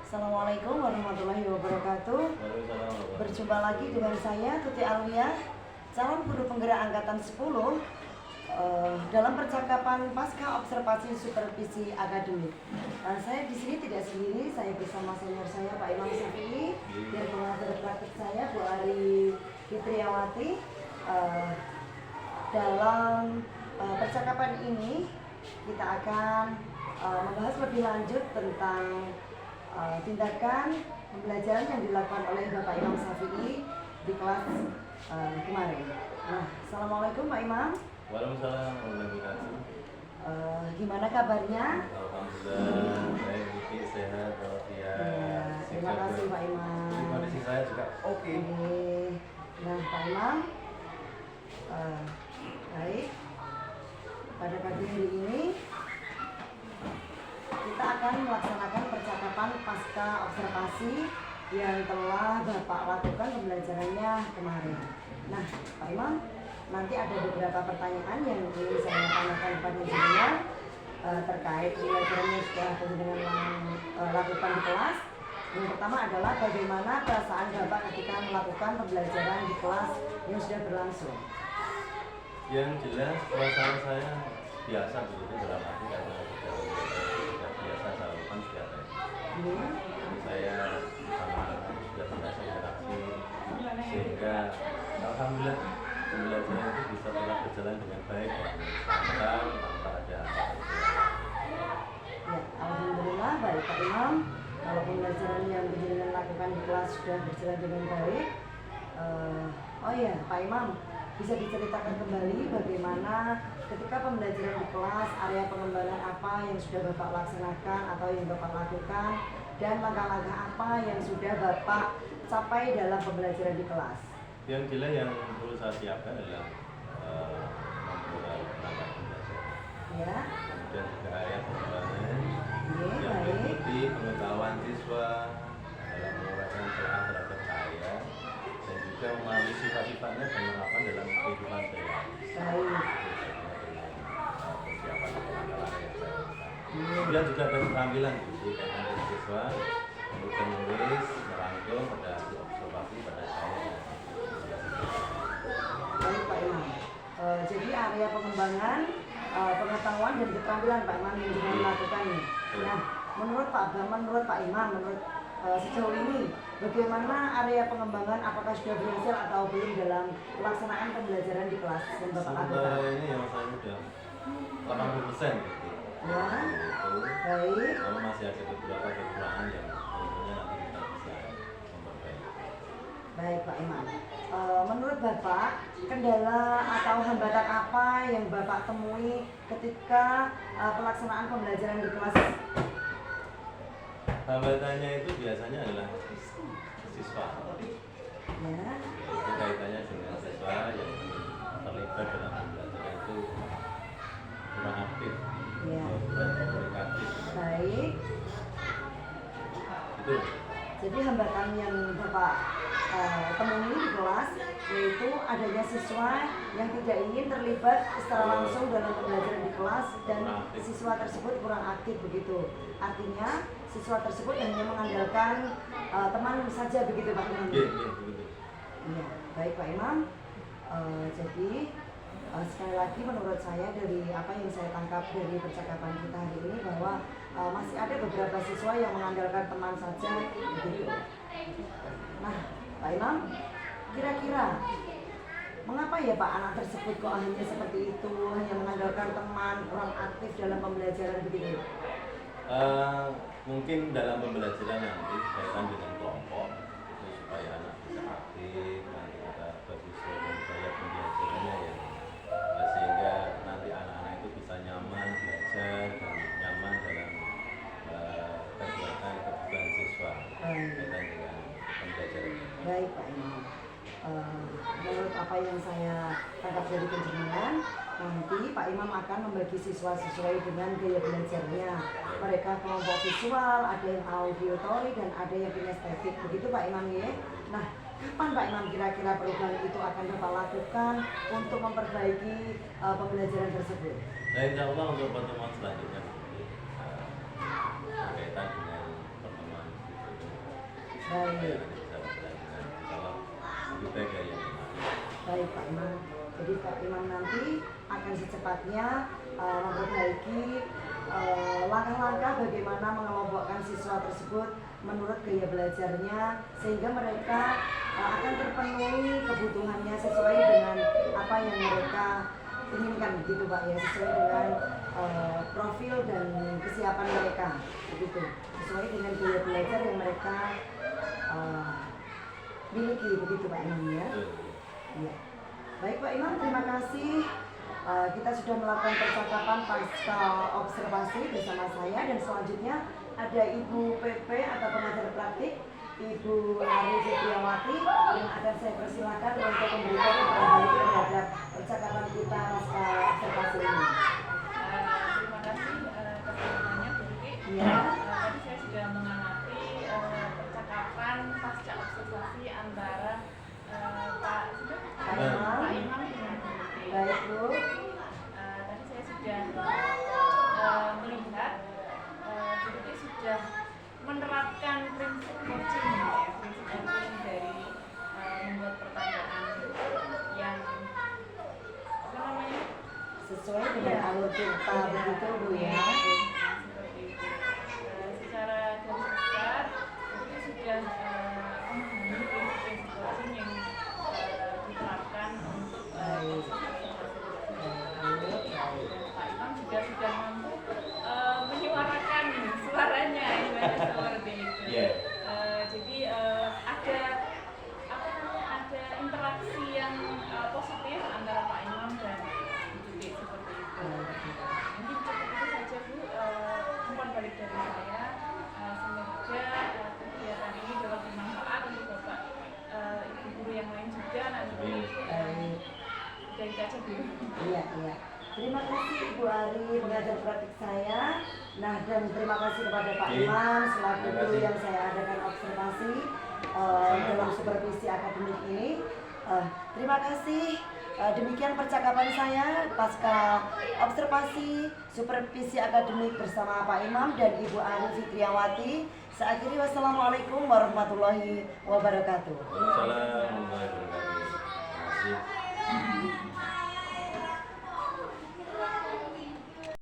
Assalamualaikum warahmatullahi wabarakatuh. Berjumpa lagi dengan saya Tuti Alwia, calon guru penggerak angkatan 10 dalam percakapan pasca observasi supervisi akademik. Saya di sini tidak sendiri, saya bersama senior saya Pak Imam Syafi'i dan pengajar praktik saya Bu Ari Fitriawati. Dalam percakapan ini kita akan membahas lebih lanjut tentang tindakan pembelajaran yang dilakukan oleh Bapak Imam Syafi'i di kelas kemarin. Nah, Assalamualaikum Pak Imam. Waalaikumsalam warahmatullahi wabarakatuh. Gimana kabarnya? Alhamdulillah, baik, Vicky, sehat, walafiat. Ya, terima kasih Pak Imam. Kondisi saya juga oke. Nah, Pak Imam, baik. Pada pagi hari ini kita akan melaksanakan percakapan pasca observasi yang telah Bapak lakukan pembelajarannya kemarin. Nah, Pak Imam, nanti ada beberapa pertanyaan yang ingin saya tanyakan kepada jenengan terkait pembelajaran yang sudah jenengan lakukan di kelas. Yang pertama adalah bagaimana perasaan Bapak ketika melakukan pembelajaran di kelas yang sudah berlangsung. Yang jelas perasaan saya biasa begitu, dalam arti karena sudah biasa saya lakukan setiap hari. Jadi saya sama anak sudah biasa interaksi, sehingga alhamdulillah pembelajaran itu bisa telah berjalan dengan baik tanpa ada Ya, alhamdulillah baik Pak Imam. Kalau pembelajaran yang jenengan lakukan di kelas sudah berjalan dengan baik. Oh ya, Pak Imam, bisa diceritakan kembali bagaimana ketika pembelajaran di kelas, area pengembangan apa yang sudah Bapak laksanakan atau yang Bapak lakukan, dan langkah-langkah apa yang sudah Bapak capai dalam pembelajaran di kelas? Yang jelas yang perlu saya siapkan adalah membuat perangkat pembelajaran. Ya. Kemudian juga area pengembangan yang Baik. meliputi pengetahuan siswa dalam menguraikan celah terhadap saya, dan juga memahami sifat-sifatnya dan menerapkan dalam kehidupan saya. Baik. Persiapan penanggalan yang saya lakukan. Kemudian juga ada keterampilan di kaitan dengan siswa untuk menulis, merangkum pada observasi pada saya. Baik Pak Imam. Jadi area pengembangan pengetahuan dan keterampilan Pak Imam yang juga melakukan nih. Nah, menurut Pak Imam, menurut sejauh ini bagaimana area pengembangan, apakah sudah berhasil atau belum dalam pelaksanaan pembelajaran di kelas yang Bapak lakukan? Sementara ini yang saya sudah 80% gitu. Ya, Itu. baik. Kalau masih ada beberapa kekurangan yang tentunya nanti kita bisa memperbaiki. Baik Pak Imam. Menurut Bapak, kendala atau hambatan apa yang Bapak temui ketika pelaksanaan pembelajaran di kelas? Hambatannya itu biasanya adalah siswa. Ya, Itu kaitannya dengan siswa yang terlibat dalam pembelajaran itu kurang aktif, ya. kurang komunikatif. Baik. Itu. Jadi hambatan yang Bapak temui di kelas yaitu adanya siswa yang tidak ingin terlibat secara langsung dalam pembelajaran di kelas dan siswa tersebut kurang aktif begitu. Artinya siswa tersebut hanya mengandalkan teman saja begitu Pak Imam. Iya, begitu. Iya, baik Pak Imam. Jadi sekali lagi menurut saya dari apa yang saya tangkap dari percakapan kita hari ini bahwa masih ada beberapa siswa yang mengandalkan teman saja begitu. Nah, Pak Imam, kira-kira mengapa ya Pak anak tersebut kok hanya seperti itu, hanya mengandalkan teman, kurang aktif dalam pembelajaran begitu? Mungkin dalam pembelajaran nanti kaitan dengan kelompok itu supaya anak bisa aktif, nanti kita bagi gaya pembelajarannya ya, sehingga nanti anak-anak itu bisa nyaman belajar dan nyaman dalam kegiatan siswa kaitan dengan pembelajaran. Baik Pak Imam. Menurut apa yang saya tangkap dari penjelasan, nanti Pak Imam akan membagi siswa sesuai dengan gaya belajarnya. Mereka kelompok visual, ada yang auditory dan ada yang kinestetik. Begitu Pak Imam ya. Nah, kapan Pak Imam kira-kira perubahan itu akan Bapak lakukan untuk memperbaiki pembelajaran tersebut? Nah, insya Allah untuk pertemuan selanjutnya berkaitan dengan pertemuan Baik. bisa berjalan dengan insya lebih baik dari yang kemarin. Baik Pak Imam. Jadi Pak Imam nanti akan secepatnya memperbaiki langkah-langkah bagaimana mengelompokkan siswa tersebut menurut gaya belajarnya sehingga mereka akan terpenuhi kebutuhannya sesuai dengan apa yang mereka inginkan gitu Pak ya, sesuai dengan profil dan kesiapan mereka begitu, sesuai dengan gaya belajar yang mereka miliki begitu Pak Imam ya. Iya. Baik Pak Imam, terima kasih. Kita sudah melakukan percakapan pasca observasi bersama saya dan selanjutnya ada Ibu PP atau pengajar praktik Ibu Ari Fitriawati yang akan saya persilakan untuk memberikan informasi terhadap percakapan kita pasca observasi ini. Terima kasih pertanyaannya Bu Kiki. Iya. Tadi saya sudah mengamati percakapan pasca observasi antara Pak Imam dengan Bu Kiki. Baik Bu. Tadi saya sudah melihat Bu Kiki sudah menerapkan prinsip coaching ya, prinsip coaching dari membuat pertanyaan yang apa namanya Sesuai dengan alur kita begitu Bu ya. seperti itu. Secara garis besar kita sudah memahami prinsip coaching yang diterapkan untuk Pak Imam juga sudah mampu menyuarakan suaranya seperti itu. Yeah. Jadi ada apa namanya, ada interaksi yang positif antara Pak Imam dan Bu Tuti seperti itu. Mungkin cukup itu saja Bu, umpan balik dari saya. Semoga kegiatan ini dapat bermanfaat untuk Bapak ibu guru yang lain juga nanti. Dari kaca dulu. Iya, iya. Terima kasih Ibu Ari, pengajar praktik saya. Nah, dan terima kasih kepada Pak Imam selaku guru yang saya adakan observasi dalam supervisi akademik ini. Terima kasih. Demikian percakapan saya pasca observasi supervisi akademik bersama Pak Imam dan Ibu Ari Fitriawati. Saya akhiri, wassalamualaikum warahmatullahi wabarakatuh. Waalaikumsalam warahmatullahi wabarakatuh. Terima kasih.